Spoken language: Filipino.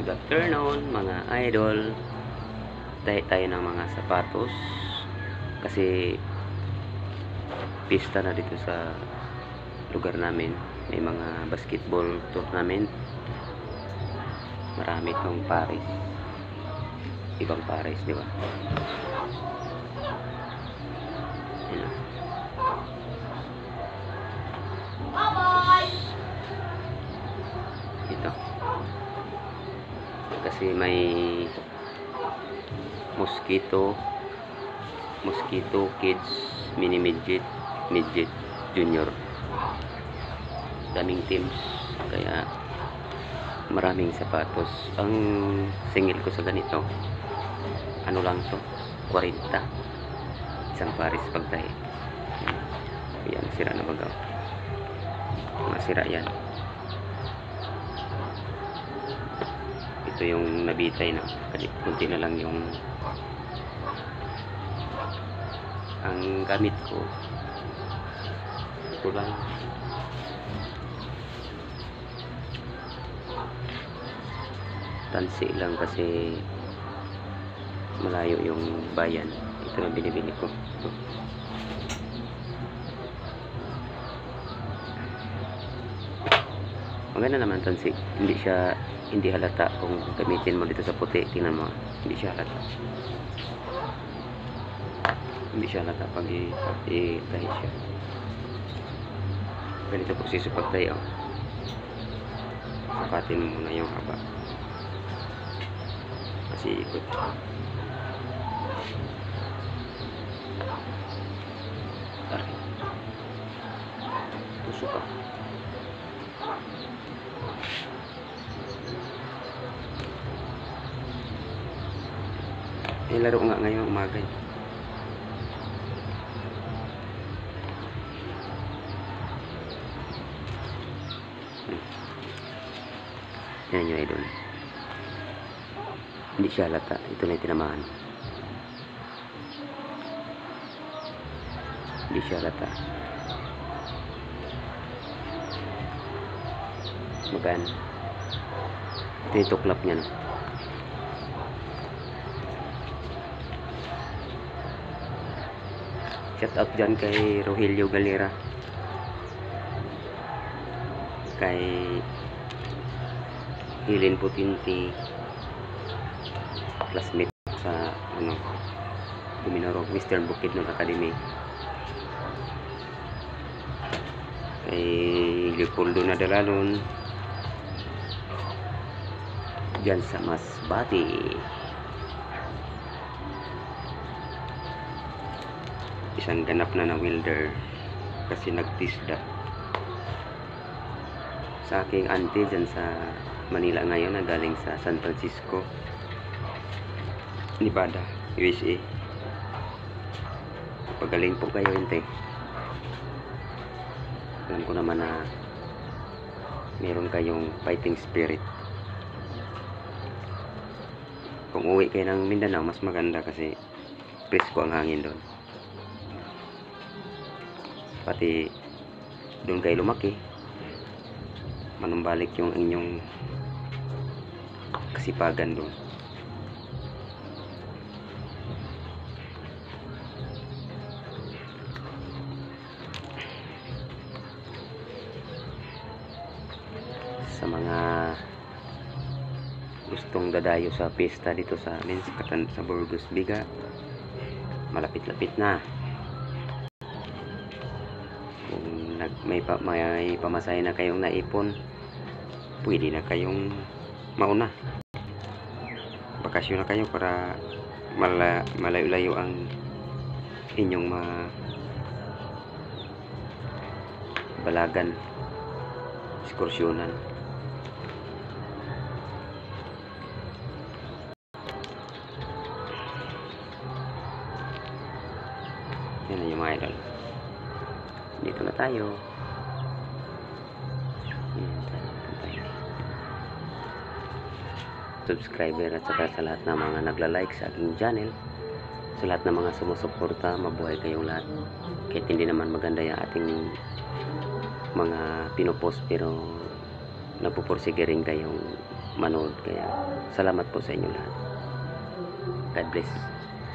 Good afternoon mga idol. Tayo ng mga sapatos kasi pista na dito sa lugar namin. May mga basketball tournament. Marami itong pares. Ibang pares, di ba? Ayan. Ito. Kasi may Mosquito Kids, Mini Midget, Junior. Daming teams, kaya maraming sapatos. Ang singil ko sa ganito, ano lang to, 40. Isang pares pagtahi. Yan, sira na baga. Masira yan. Ito yung nabitay na, kunti na lang yung ang gamit ko. Ito lang. Tansi lang kasi malayo yung bayan. Ito ang binibili ko. Ito. Maganda naman tansi. Hindi halata kung gamitin mo dito sa puti. Tingnan mo, hindi siya halata. Hindi siya halata pag i-tahi siya. Ganito proseso pagtahi. Sukatin mo muna yung haba kasi ikot. Tarik. Tusok ka. Laro nga ngayong umaga. Yan yung idol. Hindi siya halata. Ito na yung tinamaan. Hindi siya halata. Magaan. Ito yung tuklap niya, no? Shout out dyan kay Rogelio Galera, kay Hilin Putinti, classmate sa Duminoro Western Bukidnon Academy, kay Leopoldo Nadalalon dyan sa Masbate. Isang ganap na welder kasi nagtisda sa aking auntie dyan sa Manila ngayon, na galing sa San Francisco, Nevada, USA. Pagaling po kayo, ente. Alam ko naman na meron kayong fighting spirit. Kung uwi kayo ng Mindanao, mas maganda kasi presko ang hangin doon. Pati doon kayo lumaki, manumbalik yung inyong kasipagan doon. Sa mga gustong dadayo sa pista dito sa amin sa Burgos Biga, malapit-lapit na. May pamasahe na kayong naipon, pwede na kayong mauna. Bakasyon na kayo para malayo-layo ang inyong balagan, ekskursyonan. Yan na yung mga idol. Dito na tayo. Subscriber at saka sa lahat ng mga nagla-like sa aking channel, sa lahat ng mga sumusuporta, mabuhay kayong lahat. Kahit hindi naman maganda yung ating mga pinopost, pero nagpupursige rin kayong manood. Kaya salamat po sa inyo lahat. God bless.